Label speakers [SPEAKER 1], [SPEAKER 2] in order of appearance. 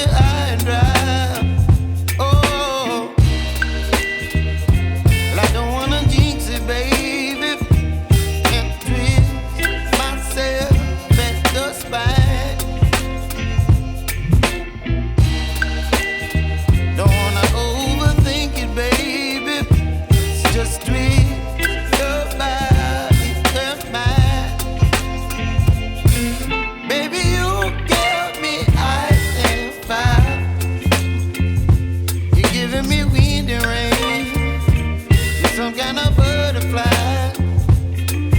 [SPEAKER 1] high and dry. Oh, well, I don't wanna jinx it, baby, and twist myself at the spine. Don't wanna overthink it, baby. It's just twist.